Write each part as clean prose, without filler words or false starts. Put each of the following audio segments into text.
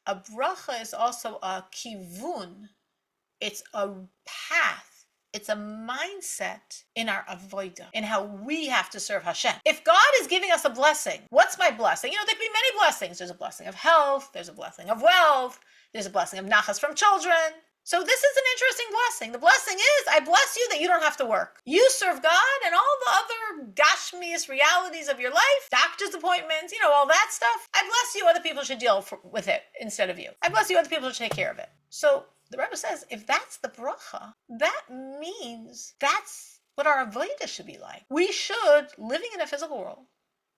a bracha is also a kivun. It's a path. It's a mindset in our avodah, in how we have to serve Hashem. If God is giving us a blessing, what's my blessing? There could be many blessings. There's a blessing of health. There's a blessing of wealth. There's a blessing of nachas from children. So this is an interesting blessing. The blessing is, I bless you that you don't have to work. You serve God and all the other gashmias realities of your life, doctor's appointments, all that stuff. I bless you, other people should deal with it instead of you. I bless you, other people should take care of it. So the Rebbe says, if that's the bracha, that means that's what our avodah should be like. We should, living in a physical world,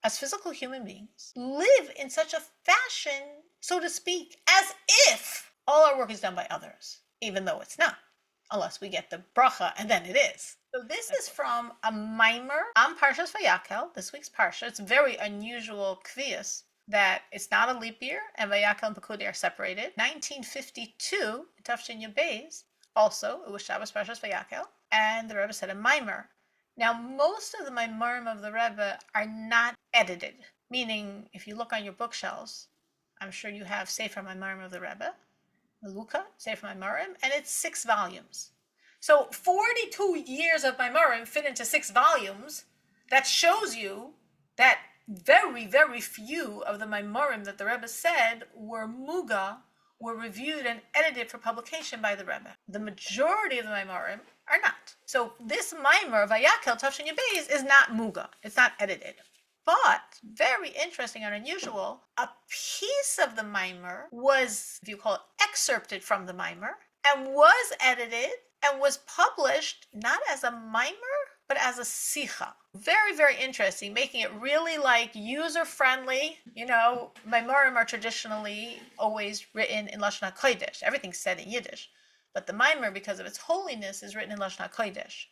as physical human beings, live in such a fashion, so to speak, as if all our work is done by others. Even though it's not, unless we get the bracha, and then it is. So this is from a mimer on Parshas Vaykhel, this week's Parsha. It's very unusual kvias that it's not a leap year, and Vaykhel and Pekudei are separated. 1952, Tafshin Yabez, also, it was Shabbos Parshas Vaykhel, and the Rebbe said a mimer. Now, most of the mimerim of the Rebbe are not edited, meaning if you look on your bookshelves, I'm sure you have Sefer Mimerim of the Rebbe, Meluka, Sefer Maimarim, and it's 6 volumes. So 42 years of Maimarim fit into 6 volumes. That shows you that very, very few of the Maimarim that the Rebbe said were muga, were reviewed and edited for publication by the Rebbe. The majority of the Maimarim are not. So this Maimar, Vaykhel Tafshin Yabez, is not muga. It's not edited. But, very interesting and unusual, a piece of the mimer was, if you call it, excerpted from the mimer, and was edited and was published not as a mimer, but as a sicha. Very, very interesting, making it really user-friendly. Mimerim are traditionally always written in Lashon HaKodesh. Everything's said in Yiddish. But the mimer, because of its holiness, is written in Lashon HaKodesh.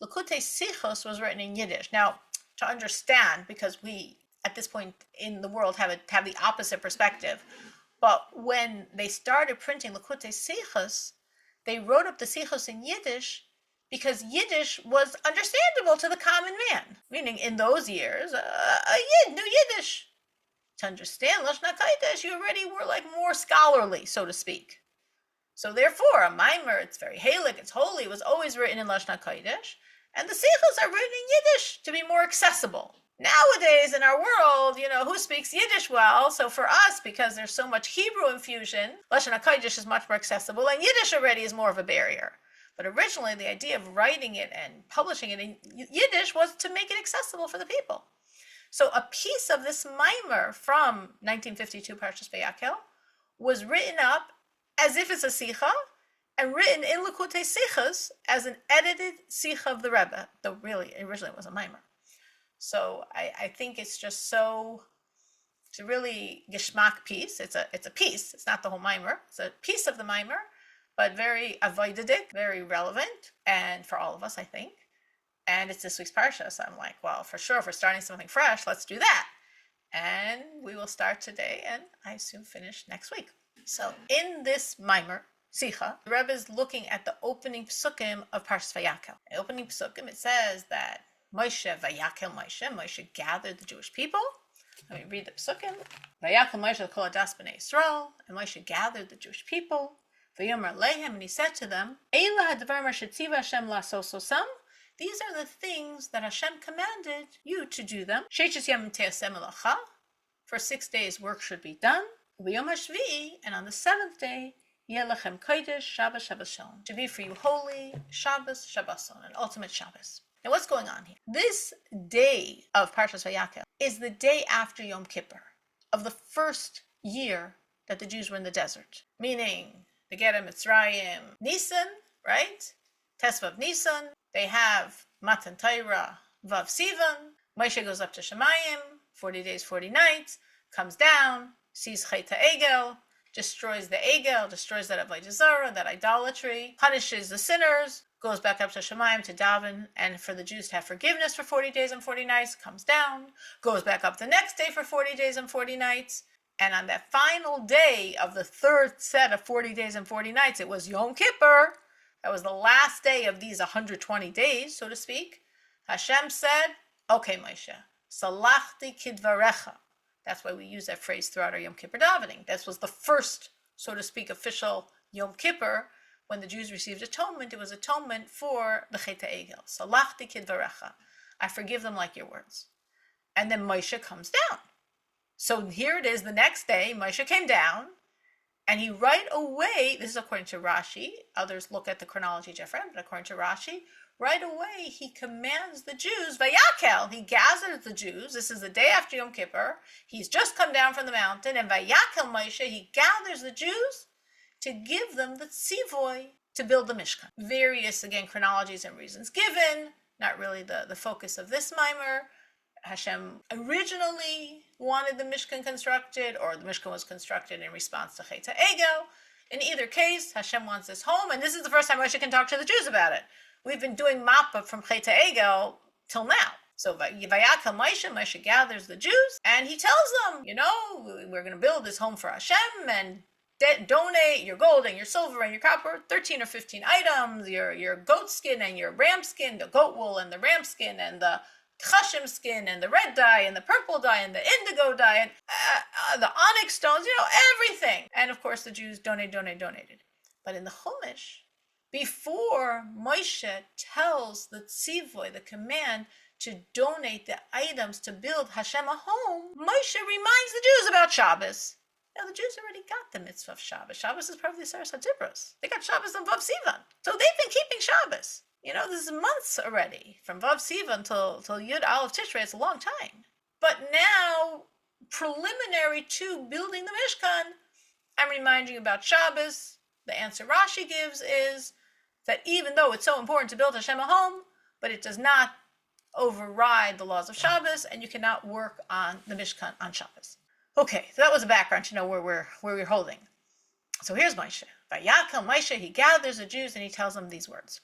Likutei Sichos was written in Yiddish. Now, to understand, because we, at this point in the world, have the opposite perspective. But when they started printing Likutei Sichos, they wrote up the Sichos in Yiddish because Yiddish was understandable to the common man. Meaning, in those years, a Yid knew Yiddish. To understand Lashon HaKodesh, you already were more scholarly, so to speak. So therefore, a mimer, it's very halik, it's holy, was always written in Lashon HaKodesh. And the sichos are written in Yiddish to be more accessible. Nowadays, in our world, who speaks Yiddish well? So for us, because there's so much Hebrew infusion, Lashon HaKodesh is much more accessible, and Yiddish already is more of a barrier. But originally, the idea of writing it and publishing it in Yiddish was to make it accessible for the people. So a piece of this mimer from 1952 Parshas Vaykhel was written up as if it's a sicha, and written in Likutei Sichos as an edited sicha of the Rebbe, though really originally it was a mimer. So I think it's just it's a really geschmack piece. It's a piece. It's not the whole mimer. It's a piece of the mimer, but very avoidic, very relevant, and for all of us, I think. And it's this week's parsha, so I'm like, well, for sure, if we're starting something fresh, let's do that. And we will start today, and I assume finish next week. So in this mimer, Sicha, the Rebbe is looking at the opening psukim of Parshas Vaykhel. The opening psukim, it says that Moshe gathered the Jewish people. Let me read the psukim. Vaykhel Moshe kol hadas b'nei Yisrael, and Moshe gathered the Jewish people. Vayomer lehem, and he said to them, Eila hadvarim asher tziva Hashem la'asos osam. These are the things that Hashem commanded you to do them. Sheiches yamim te'aseh melacha. For 6 days work should be done. V'yom hashvi'i, and on the 7th day, Yeh lechem kodesh, Shabbos, Shabbos Shalom. To be for you holy, Shabbos, Shabbos Shalom, an ultimate Shabbos. Now what's going on here? This day of Parshas Vaykhel is the day after Yom Kippur, of the first year that the Jews were in the desert. Meaning, they get Mitzrayim, Nisan, right? Tesvav Nisan. They have Matan Torah, Vav Sivan. Moshe goes up to Shemayim, 40 days, 40 nights, comes down, sees Chet HaEgel, destroys the Egel, destroys that Avodah Zarah, that idolatry, punishes the sinners, goes back up to Shemayim to daven, and for the Jews to have forgiveness for 40 days and 40 nights, comes down, goes back up the next day for 40 days and 40 nights, and on that final day of the third set of 40 days and 40 nights, it was Yom Kippur. That was the last day of these 120 days, so to speak. Hashem said, okay, Moshe, salachti kidvarecha. That's why we use that phrase throughout our Yom Kippur davening. This was the first so to speak, official Yom Kippur, when the Jews received atonement, it was atonement for the Chet HaEgel. Salachti kidvarecha. I forgive them like your words. And then Moshe comes down. So here it is, the next day, Moshe came down, and he right away, this is according to Rashi, others look at the chronology different, but according to Rashi, right away he commands the Jews, Vaykhel, he gathers the Jews, this is the day after Yom Kippur, he's just come down from the mountain, and Vaykhel Moshe, he gathers the Jews to give them the tzivoy to build the Mishkan. Various, again, chronologies and reasons given, not really the focus of this mimer. Hashem originally wanted the Mishkan constructed, or the Mishkan was constructed in response to Chet HaEgel. In either case, Hashem wants this home, and this is the first time Moshe can talk to the Jews about it. We've been doing mappa from Chet HaEgel till now. So Vaykhel Moshe gathers the Jews, and he tells them, we're going to build this home for Hashem, and donate your gold and your silver and your copper, 13 or 15 items, your goat skin and your ram skin, the goat wool and the ram skin and the chashim skin and the red dye and the purple dye and the indigo dye and the onyx stones, everything. And of course the Jews donated. But in the Chumash, before Moshe tells the tzivoy, the command to donate the items to build Hashem a home, Moshe reminds the Jews about Shabbos. Now, the Jews already got the mitzvah of Shabbos. Shabbos is probably Saras HaDibros. They got Shabbos on Vav Sivan. So they've been keeping Shabbos. This is months already. From Vav Sivan till Yud Aleph Tishrei, it's a long time. But now, preliminary to building the Mishkan, I'm reminding you about Shabbos. The answer Rashi gives is that even though it's so important to build Hashem a home, but it does not override the laws of Shabbos, and you cannot work on the Mishkan on Shabbos. Okay, so that was a background to know where we're holding. So here's Moshe. Vaykhel Moshe, he gathers the Jews and he tells them these words.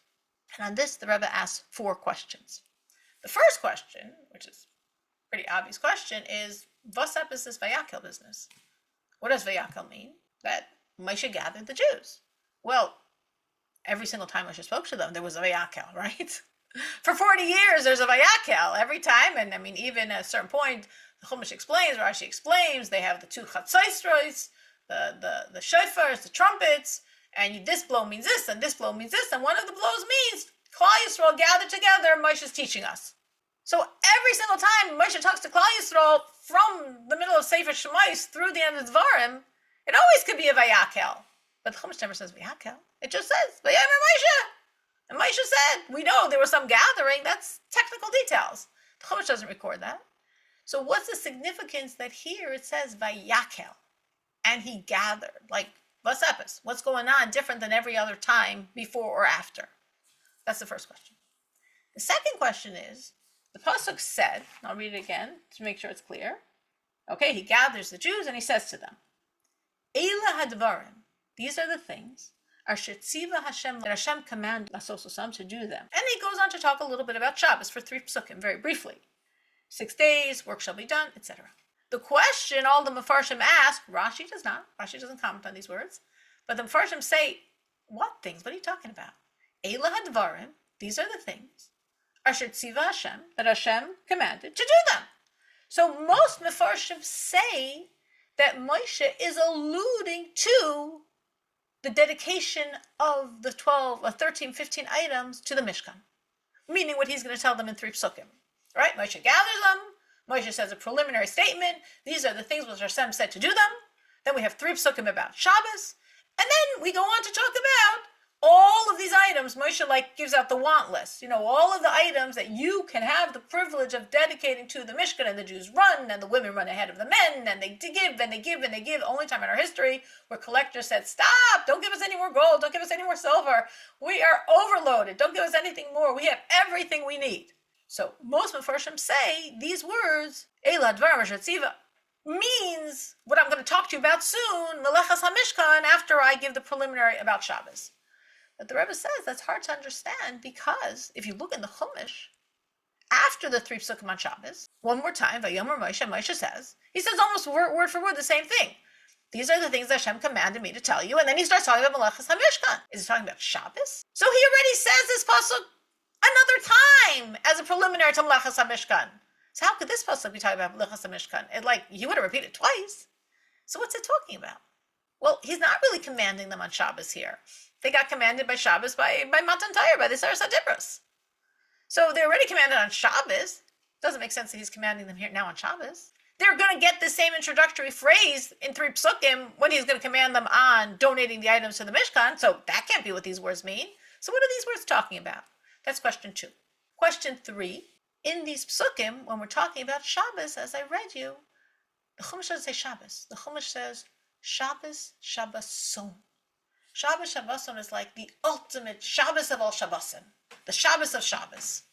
And on this, the Rebbe asks 4 questions. The first question, which is a pretty obvious question, is what's up is this Vaykhel business? What does Vaykhel mean? That Moshe gathered the Jews. Well, every single time Moshe spoke to them, there was a Vaykhel, right? For 40 years, there's a Vaykhel every time, and even at a certain point, the Chumash explains, Rashi explains, they have the 2 chatzaisros, the shofars, the trumpets, and this blow means this, and this blow means this, and one of the blows means Klal Yisrael gathered together, Moshe's teaching us. So every single time Moshe talks to Klal Yisrael from the middle of Sefer Shemais through the end of Dvarim, it always could be a Vaykhel. But the Chumash never says Vaykhel. It just says, Vayomer Moshe. And Moshe said, we know there was some gathering, that's technical details. The Chumash doesn't record that. So what's the significance that here it says Vaykhel, and he gathered? Like, what's going on different than every other time before or after? That's the first question. The second question is, the pasuk said, I'll read it again to make sure it's clear. Okay, he gathers the Jews and he says to them, Eila hadvarim, these are the things, Asher tziva Hashem, that Hashem commanded Asososam to do them. And he goes on to talk a little bit about Shabbos for 3 psukim, very briefly. 6 days, work shall be done, etc. The question all the Mefarshim ask, Rashi does not. Rashi doesn't comment on these words. But the Mefarshim say, what things? What are you talking about? Eila hadvarim, these are the things. Asher tziva Hashem, that Hashem commanded to do them. So most Mefarshim say that Moshe is alluding to the dedication of the 13, 15 items to the Mishkan. Meaning what he's going to tell them in 3 psukim. Right? Moshe gathers them. Moshe says a preliminary statement. These are the things which Hashem said to do them. Then we have 3 psukim about Shabbos. And then we go on to talk about all of these items. Moshe gives out the want list. All of the items that you can have the privilege of dedicating to the Mishkan, and the Jews run, and the women run ahead of the men, and they give, and they give, and they give. Only time in our history where collectors said, stop, don't give us any more gold, don't give us any more silver. We are overloaded, don't give us anything more. We have everything we need. So most Mefarshim say these words, Eila Dvarim Asher Tziva, means what I'm going to talk to you about soon, Melechas HaMishkan, after I give the preliminary about Shabbos. But the Rebbe says that's hard to understand because if you look in the Chumash, after the 3 psukim on Shabbos, one more time, Vayomer Moshe, Moshe says, he says almost word for word the same thing. These are the things that Hashem commanded me to tell you, and then he starts talking about Melechas HaMishkan. Is he talking about Shabbos? So he already says this pasuk another time as a preliminary to Melechas HaMishkan. So how could this pasuk be talking about Melechas HaMishkan? He would have repeated twice. So what's it talking about? Well, he's not really commanding them on Shabbos here. They got commanded by Shabbos by Matan Torah, by the Saras HaDibros. So they're already commanded on Shabbos. Doesn't make sense that he's commanding them here now on Shabbos. They're going to get the same introductory phrase in 3 psukim when he's going to command them on donating the items to the Mishkan. So that can't be what these words mean. So what are these words talking about? That's question 2. Question 3, in these psukim, when we're talking about Shabbos, as I read you, the Chumash doesn't say Shabbos. The Chumash says Shabbos Shabboson. Shabbos Shabboson is like the ultimate Shabbos of all Shabbosim, the Shabbos of Shabbos.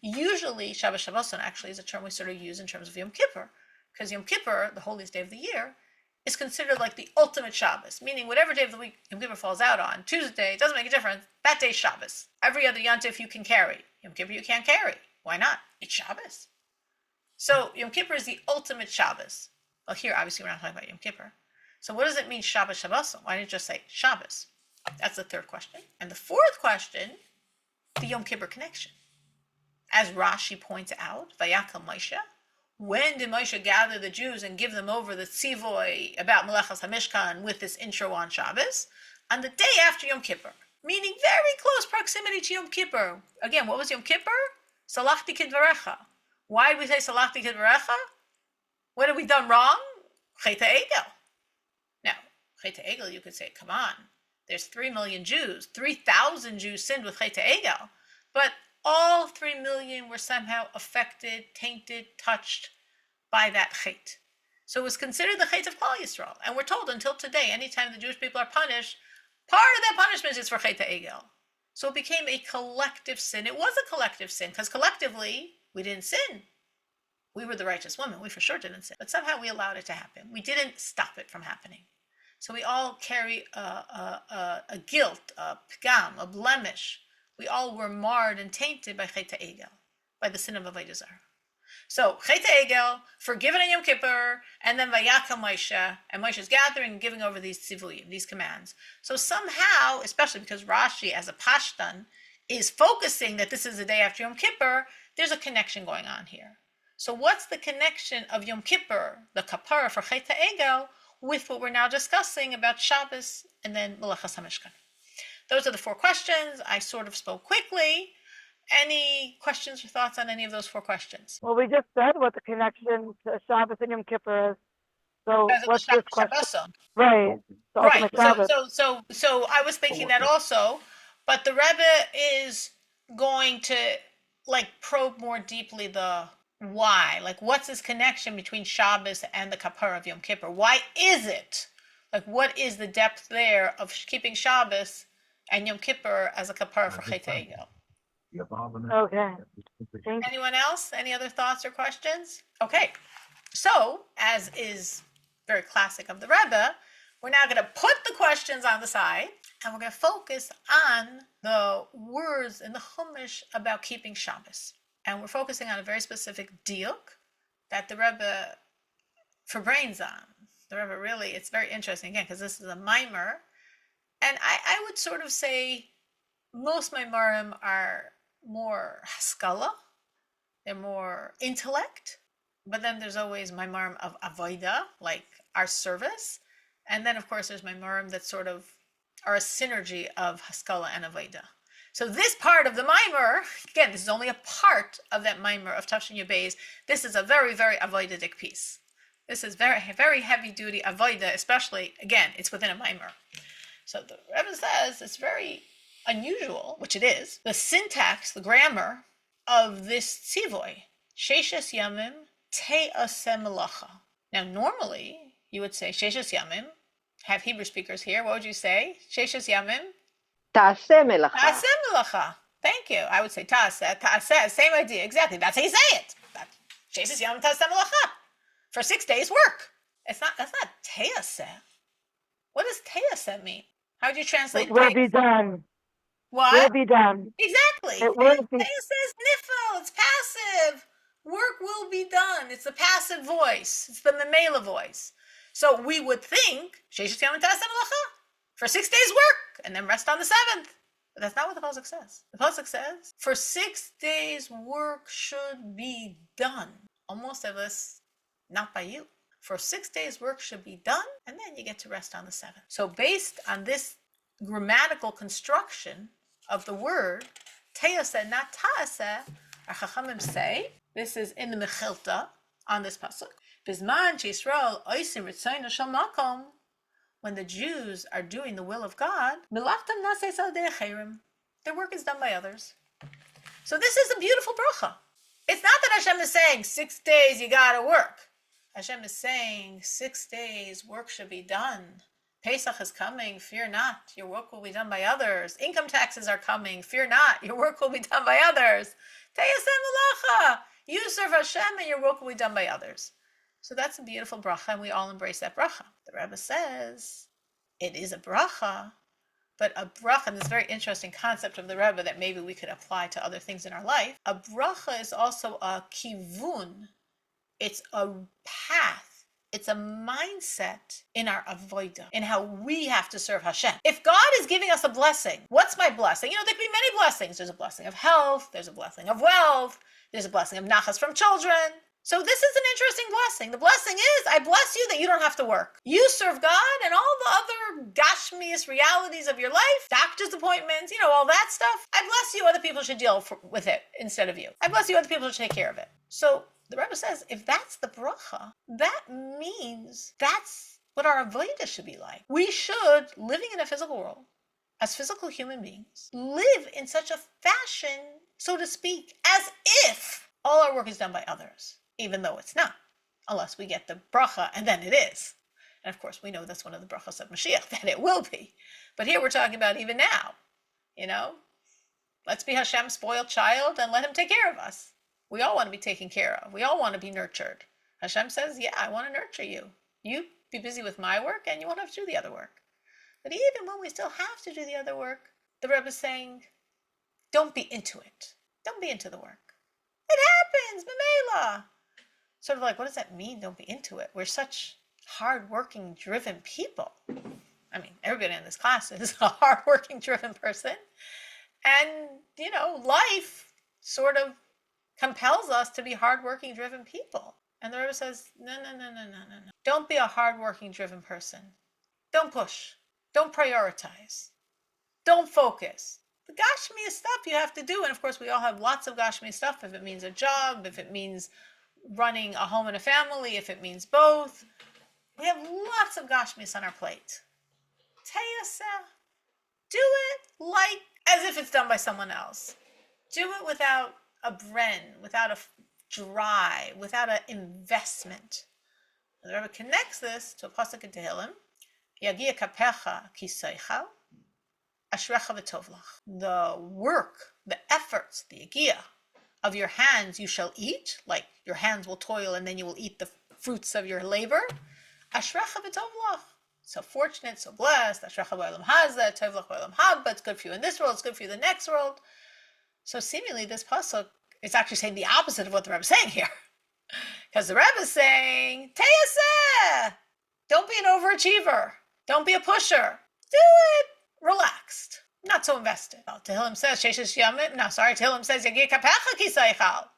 Usually, Shabbos Shabboson actually is a term we sort of use in terms of Yom Kippur, because Yom Kippur, the holiest day of the year, is considered like the ultimate Shabbos, meaning whatever day of the week Yom Kippur falls out on, Tuesday, it doesn't make a difference, that day's Shabbos. Every other Yontif you can carry. Yom Kippur you can't carry. Why not? It's Shabbos. So Yom Kippur is the ultimate Shabbos. Well, here, obviously, we're not talking about Yom Kippur. So what does it mean, Shabbos Shabboson? Why didn't you just say Shabbos? That's the 3rd question. And the 4th question, the Yom Kippur connection. As Rashi points out, Vaykhel Moshe, when did Moshe gather the Jews and give them over the tzivoy about Melechas HaMishkan with this intro on Shabbos? On the day after Yom Kippur, meaning very close proximity to Yom Kippur. Again, what was Yom Kippur? Salachti kidvarecha. Why did we say Salachti kidvarecha? What have we done wrong? Chet HaEgel. Now, Chet HaEgel, you could say, come on, there's 3 million Jews, 3,000 Jews sinned with Chet HaEgel, but all 3 million were somehow affected, tainted, touched by that Chet. So it was considered the Chet of Klal Yisrael. And we're told until today, anytime the Jewish people are punished, part of that punishment is for Chet HaEgel. So it became a collective sin. It was a collective sin, because collectively, we didn't sin. We were the righteous women. We for sure didn't sin. But somehow we allowed it to happen. We didn't stop it from happening. So we all carry a guilt, a pgam, a blemish. We all were marred and tainted by Chet HaEgel, by the sin of Avodah Zarah. So Chet HaEgel, forgiven in Yom Kippur, and then Vaykhel Moshe, and Moshe's gathering and giving over these tzivuyim, these commands. So somehow, especially because Rashi, as a Pashtan, is focusing that this is the day after Yom Kippur, there's a connection going on here. So what's the connection of Yom Kippur, the kapara for Chet HaEgel, with what we're now discussing about Shabbos and then Melechas HaMishkan? Those are the 4 questions. I sort of spoke quickly. Any questions or thoughts on any of those 4 questions? Well, we just said what the connection to Shabbos and Yom Kippur is. So what's this question? Right. Right. So I was thinking that also, but the Rebbe is going to probe more deeply the why. What's this connection between Shabbos and the kapara of Yom Kippur? Why is it? What is the depth there of keeping Shabbos and Yom Kippur as a kapara for Chet HaEgel? Okay. Anyone else? Any other thoughts or questions? Okay. So, as is very classic of the Rebbe, we're now going to put the questions on the side, and we're going to focus on the words in the Chumash about keeping Shabbos. And we're focusing on a very specific diuk that the Rebbe forbrains on. The Rebbe really, it's very interesting, again, because this is a mimer. And I would sort of say most mimarim are more haskala, they're more intellect, but then there's always mimarim of avoida, like our service. And then, of course, there's mimarim that sort of are a synergy of haskala and avoida. So this part of the mimer, again, this is only a part of that mimer of Tafshin Yubez. This is a very, very avoidic piece. This is very, very heavy-duty avoida, especially, again, it's within a mimer. So the Rebbe says it's very unusual, which it is, the syntax, the grammar of this tzivoy, Sheishes Yamim Te'aseh Melacha. Now, normally, you would say Sheishes Yamim, have Hebrew speakers here, what would you say? Sheishes Yamim? Ta'aseh melacha. Ta'aseh melacha. Thank you. I would say ta'aseh, same idea, exactly. That's how you say it. Sheishes Yamim Ta'aseh melacha. For 6 days, work. That's not te'aseh. What does te'aseh mean? How would you translate? It will be done. What? Will be done. Exactly. It will be. Te'aseh is nifel. It's passive. Work will be done. It's the passive voice. It's the memela voice. So we would think Sheishes Yamim Ta'aseh melacha. For 6 days work, and then rest on the 7th. But that's not what the pasuk says. The pasuk says, for 6 days work should be done. Almost of us, not by you. For 6 days, work should be done, and then you get to rest on the seventh. So based on this grammatical construction of the word, teyaseh, not ta'aseh, our Chachamim say, this is in the Mechilta, on this pasuk, Bizman Yisrael oisim ritzayna shel makom, when the Jews are doing the will of God, milachtam naseis al derech chayrim, their work is done by others. So this is a beautiful bracha. It's not that Hashem is saying 6 days you gotta work. Hashem is saying 6 days work should be done. Pesach is coming, fear not, your work will be done by others. Income taxes are coming, fear not, your work will be done by others. Teyaseh melacha, you serve Hashem and your work will be done by others. So that's a beautiful bracha, and we all embrace that bracha. The Rebbe says it is a bracha, but a bracha, and this very interesting concept of the Rebbe that maybe we could apply to other things in our life. A bracha is also a kivun. It's a path. It's a mindset in our avodah, in how we have to serve Hashem. If God is giving us a blessing, what's my blessing? There can be many blessings. There's a blessing of health. There's a blessing of wealth. There's a blessing of nachas from children. So this is an interesting blessing. The blessing is, I bless you that you don't have to work. You serve God and all the other gashmius realities of your life, doctor's appointments, all that stuff. I bless you, other people should deal with it instead of you. I bless you, other people should take care of it. So the Rebbe says, if that's the bracha, that means that's what our avodah should be like. We should, living in a physical world, as physical human beings, live in such a fashion, so to speak, as if all our work is done by others. Even though it's not, unless we get the bracha, and then it is. And of course, we know that's one of the brachas of Mashiach, that it will be. But here we're talking about even now, Let's be Hashem's spoiled child and let him take care of us. We all want to be taken care of. We all want to be nurtured. Hashem says, yeah, I want to nurture you. You be busy with my work, and you won't have to do the other work. But even when we still have to do the other work, the Rebbe is saying, don't be into it. Don't be into the work. It happens, Mamela. Sort of like, what does that mean? Don't be into it. We're such hard-working, driven people. I mean, everybody in this class is a hard-working, driven person. And, life sort of compels us to be hard-working, driven people. And the Rebbe says, no. Don't be a hard-working, driven person. Don't push. Don't prioritize. Don't focus. The gashmi stuff you have to do. And, of course, we all have lots of gashmi stuff. If it means a job, if it means running a home and a family, if it means both. We have lots of gashmis on our plate. Teyaseh, do it like as if it's done by someone else. Do it without a bren, without a drive, without an investment. The Rebbe connects this to a pasuk in Tehillim, Yagia kapecha kiseichal, ashrecha v'tovlach. The work, the efforts, the yagia of your hands you shall eat, like your hands will toil and then you will eat the fruits of your labor. Ashrecha v'tovlach. So fortunate, so blessed. Ashrecha b'olam hazeh, tovlach b'olam haba. It's good for you in this world, it's good for you in the next world. So seemingly this pasuk is actually saying the opposite of what the Rebbe is saying here. Because the Rebbe is saying, Teyaseh! Don't be an overachiever. Don't be a pusher. Do it relaxed. Not so invested. Tehillim says, Tehillim says, Yagir kapecha kiseichal.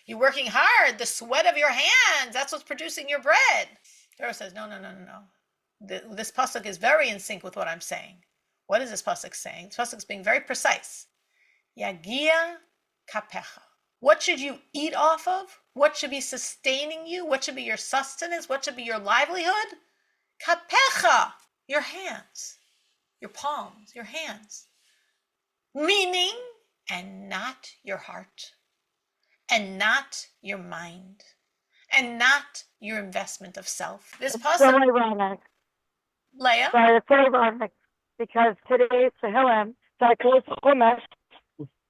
You're working hard, the sweat of your hands, that's what's producing your bread. The Rebbe says, no. This pasuk is very in sync with what I'm saying. What is this pasuk saying? This pasuk is being very precise. Yagia kapecha. What should you eat off of? What should be sustaining you? What should be your sustenance? What should be your livelihood? Kapecha, your hands, your palms, your hands. Meaning, and not your heart, and not your mind, and not your investment of self. This It's pasuk, so ironic. Leah? Sorry, it's so ironic because today's Tehillim, so I close Chumash,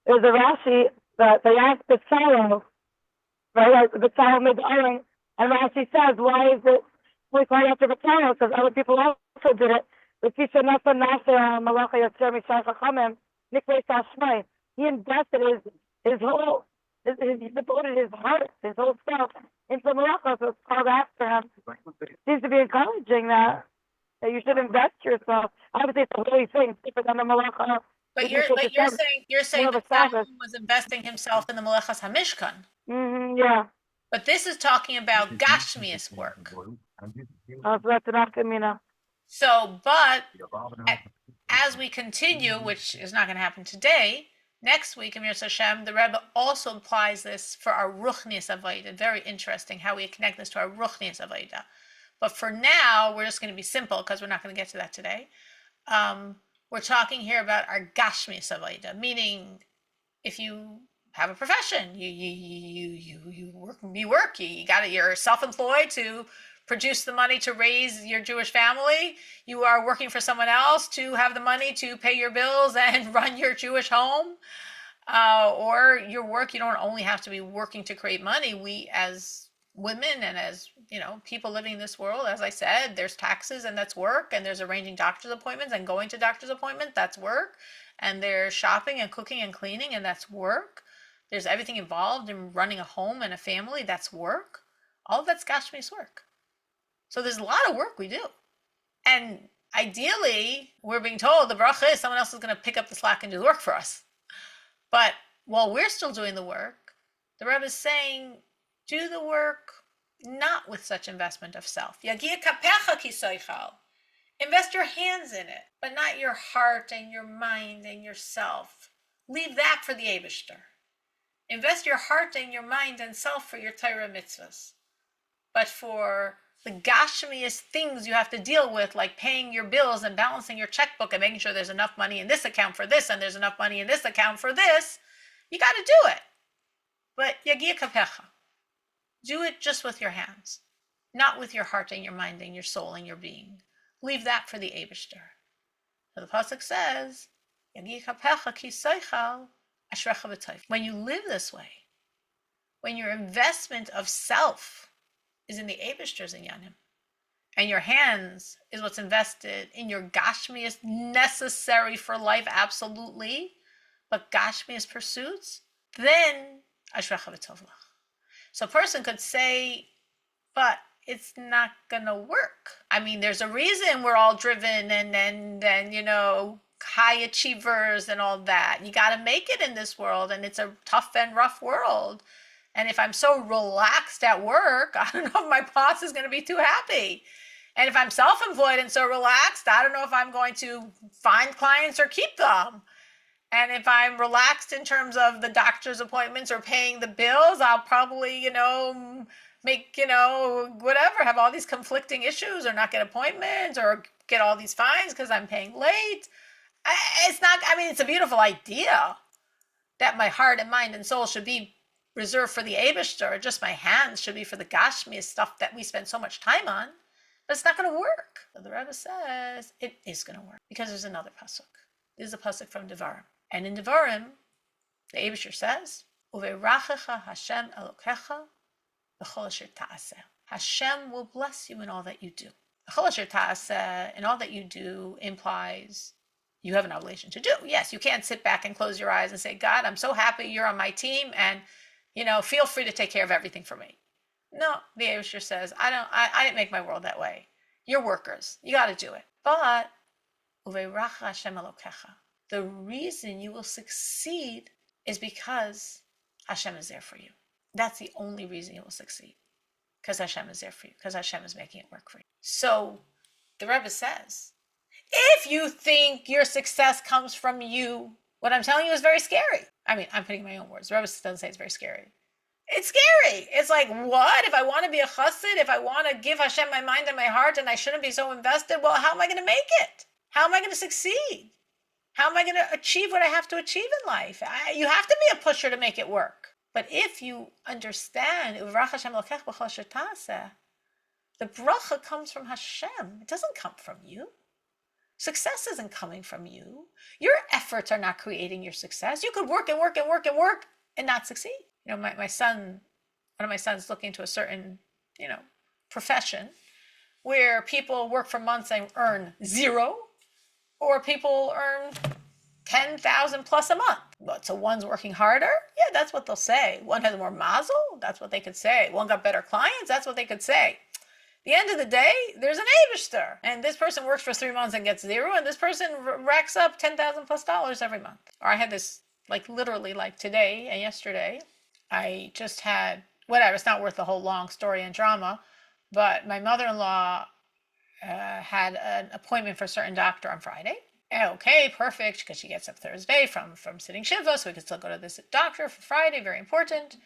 there's a Rashi that they asked Bezalel, right? Bezalel made the iron, and Rashi says, why is it right after Bezalel? Because other people also did it. He invested his whole, he devoted his heart, his whole self into Malacha, so it's called after him. Seems to be encouraging that you should invest yourself. Obviously, it's a holy thing, different than the Malacha. But you're saying that Solomon was investing himself in the Melechas HaMishkan. Yeah. But this is talking about Gashmias work. So that's enough to me now. So, but as we continue, which is not going to happen today, next week, Amir Hashem, the Rebbe also applies this for our Ruchnius Avodah. Very interesting how we connect this to our Ruchnius Avodah. But for now, we're just going to be simple because we're not going to get to that today. We're talking here about our Gashmius Avodah, meaning if you have a profession, you work, you're self-employed to produce the money to raise your Jewish family. You are working for someone else to have the money to pay your bills and run your Jewish home. Or your work, you don't only have to be working to create money. We as women and as, people living in this world, as I said, there's taxes and that's work, and there's arranging doctor's appointments and going to doctor's appointments, that's work. And there's shopping and cooking and cleaning, and that's work. There's everything involved in running a home and a family, that's work. All of that's Gashmi's work. So there's a lot of work we do. And ideally, we're being told the bracha is someone else is going to pick up the slack and do the work for us. But while we're still doing the work, the Rebbe is saying, do the work not with such investment of self. Yagia kapecha ki soichal. Invest your hands in it, but not your heart and your mind and yourself. Leave that for the Eibishter. Invest your heart and your mind and self for your Torah mitzvahs. But for the gashmiest things you have to deal with, like paying your bills and balancing your checkbook and making sure there's enough money in this account for this and there's enough money in this account for this, you got to do it. But yagia kapecha. Do it just with your hands, not with your heart and your mind and your soul and your being. Leave that for the Eibishter. So the pasuk says, yagia kapecha ki soichal ashrecha b'toif. When you live this way, when your investment of self is in the Eibishter's inyanim, and your hands is what's invested in your gashmius, necessary for life, absolutely, but gashmius pursuits, then ashrecha b'tov lach. So a person could say, but it's not gonna work. I mean, there's a reason we're all driven and high achievers and all that. You got to make it in this world, and it's a tough and rough world. And if I'm so relaxed at work, I don't know if my boss is going to be too happy. And if I'm self-employed and so relaxed, I don't know if I'm going to find clients or keep them. And if I'm relaxed in terms of the doctor's appointments or paying the bills, I'll probably, make, whatever, have all these conflicting issues or not get appointments or get all these fines because I'm paying late. It's a beautiful idea that my heart and mind and soul should be reserved for the Eibishter, just my hands should be for the Gashmi stuff that we spend so much time on, but it's not going to work. So the Rebbe says it is going to work because there's another pasuk. This is a pasuk from Devarim. And in Devarim, the Eibishter says, Uverachecha Hashem Elokecha b'chol asher ta'aseh. Hashem will bless you in all that you do. B'chol asher ta'aseh, in all that you do, implies you have an obligation to do. Yes, you can't sit back and close your eyes and say, God, I'm so happy you're on my team, and feel free to take care of everything for me. No, the Eibishter says, I didn't make my world that way. You're workers. You got to do it. But Uverachecha Hashem Elokecha. The reason you will succeed is because Hashem is there for you. That's the only reason you will succeed. Because Hashem is there for you. Because Hashem is making it work for you. So the Rebbe says, if you think your success comes from you, what I'm telling you is very scary. I mean, I'm putting my own words. The Rebbe doesn't say it's very scary. It's scary. It's like, what? If I want to be a chassid, if I want to give Hashem my mind and my heart and I shouldn't be so invested, well, how am I going to make it? How am I going to succeed? How am I going to achieve what I have to achieve in life? You have to be a pusher to make it work. But if you understand, the bracha comes from Hashem. It doesn't come from you. Success isn't coming from you. Your efforts are not creating your success. You could work and work and work and work and not succeed. My son, one of my sons looking to a certain, profession where people work for months and earn zero, or people earn 10,000 plus a month. But so one's working harder? Yeah, that's what they'll say. One has more mazel? That's what they could say. One got better clients? That's what they could say. At the end of the day, there's an Eibishter. And this person works for 3 months and gets zero, and this person racks up $10,000 plus every month. Or I had this, literally today and yesterday, I just had, whatever, it's not worth the whole long story and drama, But my mother-in-law had an appointment for a certain doctor on Friday. Okay, perfect, because she gets up Thursday from sitting Shiva, so we can still go to this doctor for Friday, very important.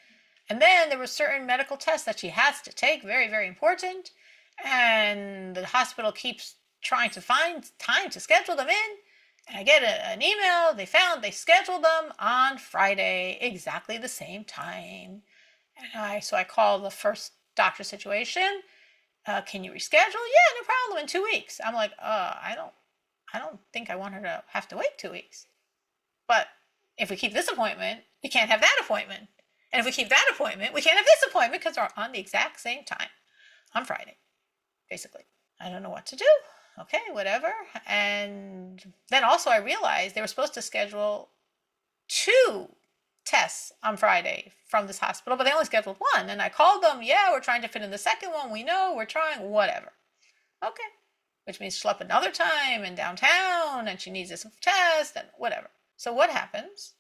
And then there were certain medical tests that she has to take, very, very important. And the hospital keeps trying to find time to schedule them in. And I get an email, they scheduled them on Friday, exactly the same time. So I call the first doctor situation. Can you reschedule? Yeah, no problem, in 2 weeks. I'm like, I don't think I want her to have to wait 2 weeks. But if we keep this appointment, we can't have that appointment. And if we keep that appointment, we can't have this appointment because they're on the exact same time on Friday, basically. I don't know what to do. Okay, whatever. And then also I realized they were supposed to schedule 2 tests on Friday from this hospital, but they only scheduled 1. And I called them, yeah, we're trying to fit in the second one. We know, we're trying, whatever. Okay. Which means schlep another time in downtown, and she needs this test, and whatever. So what happens?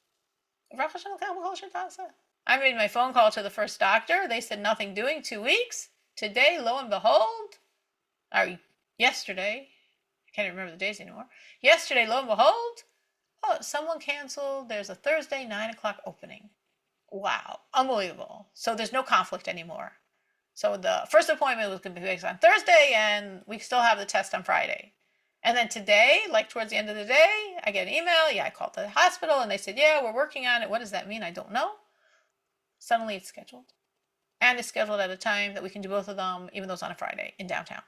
I made my phone call to the first doctor. They said nothing doing, 2 weeks. Today, lo and behold, or yesterday, I can't even remember the days anymore. Yesterday, lo and behold, someone canceled. There's a Thursday 9 o'clock opening. Wow, unbelievable. So there's no conflict anymore. So the first appointment was going to be fixed on Thursday, and we still have the test on Friday. And then today, like towards the end of the day, I get an email. Yeah, I called the hospital, and they said, yeah, we're working on it. What does that mean? I don't know. Suddenly it's scheduled. And it's scheduled at a time that we can do both of them, even though it's on a Friday in downtown.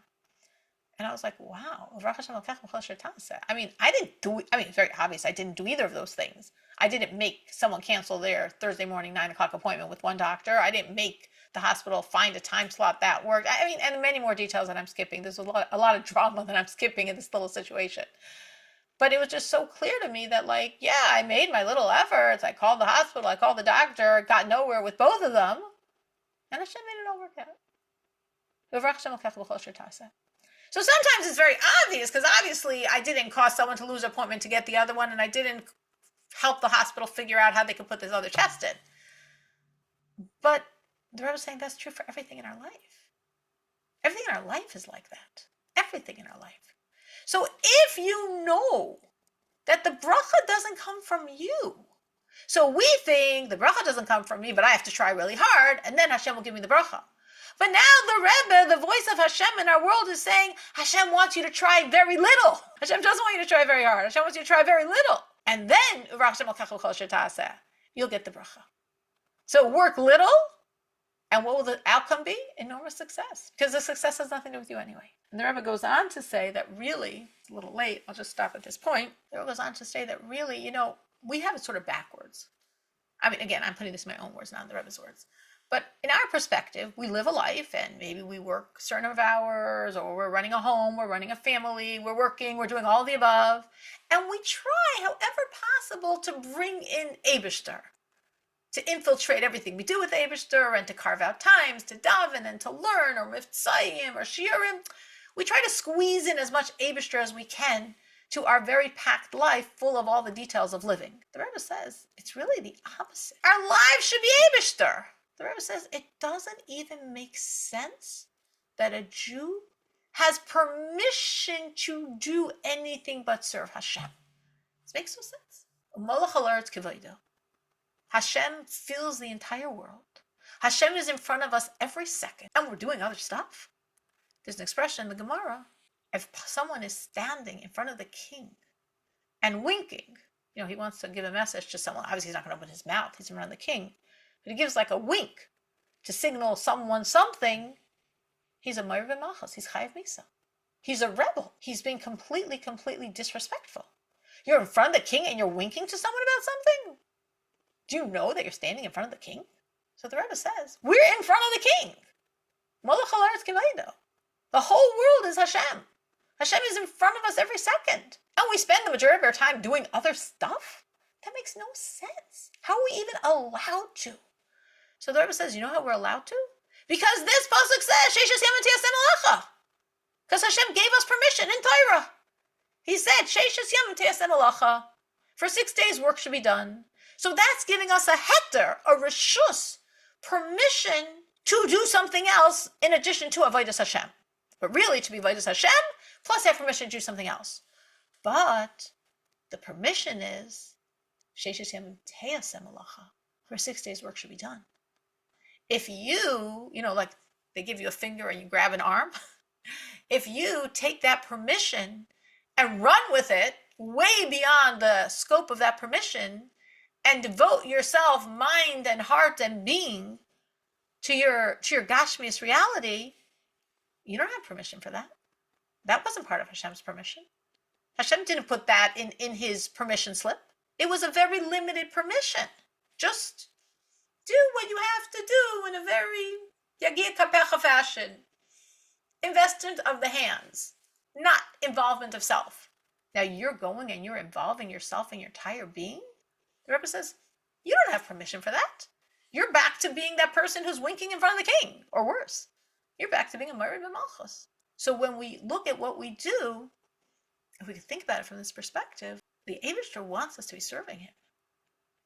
And I was like, wow. I mean, it's very obvious I didn't do either of those things. I didn't make someone cancel their Thursday morning 9 o'clock appointment with one doctor. I didn't make the hospital find a time slot that worked. I mean, and many more details that I'm skipping. There's a lot of drama that I'm skipping in this little situation. But it was just so clear to me that, like, yeah, I made my little efforts. I called the hospital. I called the doctor. Got nowhere with both of them. And Hashem made it all work out. So sometimes it's very obvious, because obviously I didn't cause someone to lose an appointment to get the other one, and I didn't help the hospital figure out how they could put this other test in. But the Rebbe is saying that's true for everything in our life. Everything in our life is like that. Everything in our life. So if you know that the bracha doesn't come from you, so we think the bracha doesn't come from me, but I have to try really hard, and then Hashem will give me the bracha. But now the Rebbe, the voice of Hashem in our world, is saying, Hashem wants you to try very little. Hashem doesn't want you to try very hard. Hashem wants you to try very little. And then, you'll get the bracha. So work little, and what will the outcome be? Enormous success. Because the success has nothing to do with you anyway. And the Rebbe goes on to say that really, it's a little late, I'll just stop at this point. The Rebbe goes on to say that really, we have it sort of backwards. I mean, again, I'm putting this in my own words, not in the Rebbe's words. But in our perspective, we live a life, and maybe we work a certain number of hours, or we're running a home, we're running a family, we're working, we're doing all the above. And we try, however possible, to bring in Eibishter, to infiltrate everything we do with Eibishter, and to carve out times to daven and to learn, or miftzayim, or shiurim. We try to squeeze in as much Eibishter as we can to our very packed life full of all the details of living. The Rebbe says it's really the opposite. Our lives should be Eibishter. The Rebbe says it doesn't even make sense that a Jew has permission to do anything but serve Hashem. This makes no sense. Hashem fills the entire world. Hashem is in front of us every second, and we're doing other stuff. There's an expression in the Gemara: if someone is standing in front of the king and winking, he wants to give a message to someone. Obviously, he's not going to open his mouth. He's in front of the king. But he gives like a wink to signal someone something. He's a Meir B'Malchus. He's Chayav Misa. He's a rebel. He's being completely disrespectful. You're in front of the king and you're winking to someone about something? Do you know that you're standing in front of the king? So the Rebbe says, we're in front of the king. Molech ha'aretz kivaydo. The whole world is Hashem. Hashem is in front of us every second. And we spend the majority of our time doing other stuff? That makes no sense. How are we even allowed to? So the Rebbe says, you know how we're allowed to? Because this pasuk says, Sheishas Yamim Tiyasem Alacha. Because Hashem gave us permission in Torah. He said, Sheishas Yamim Tiyasem Alacha. For 6 days work should be done. So that's giving us a heter, a reshus, permission to do something else in addition to avodas Hashem. But really, to be avodas Hashem, plus have permission to do something else. But the permission is, for 6 days work should be done. If you, like they give you a finger and you grab an arm, if you take that permission and run with it way beyond the scope of that permission and devote yourself, mind and heart and being to your Gashmias reality, you don't have permission for that. That wasn't part of Hashem's permission. Hashem didn't put that in his permission slip. It was a very limited permission. Just do what you have to do in a very Yagia Kapecha fashion. Investment of the hands, not involvement of self. Now you're going and you're involving yourself in your entire being. The Rebbe says, you don't have permission for that. You're back to being that person who's winking in front of the king, or worse. You're back to being a Merid B'Malchus. So when we look at what we do, if we can think about it from this perspective, the Eibishter wants us to be serving him.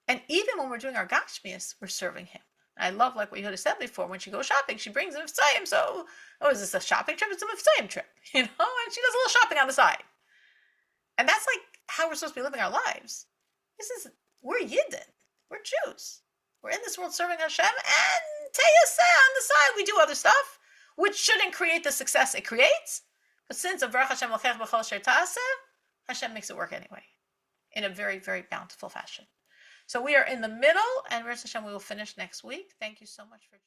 And even when we're doing our Gashmias, we're serving him. I love, like what you had said before, when she goes shopping, she brings a Mifsayim. So, is this a shopping trip? It's a Mifsayim trip, and she does a little shopping on the side. And that's like how we're supposed to be living our lives. We're Yidden. We're Jews. We're in this world serving Hashem, and Teyaseh on the side, we do other stuff, which shouldn't create the success it creates. But since Avrach Hashem L'chech B'chol Asher Ta'aseh, Hashem makes it work anyway, in a very, very bountiful fashion. So we are in the middle, and Hashem, we will finish next week. Thank you so much for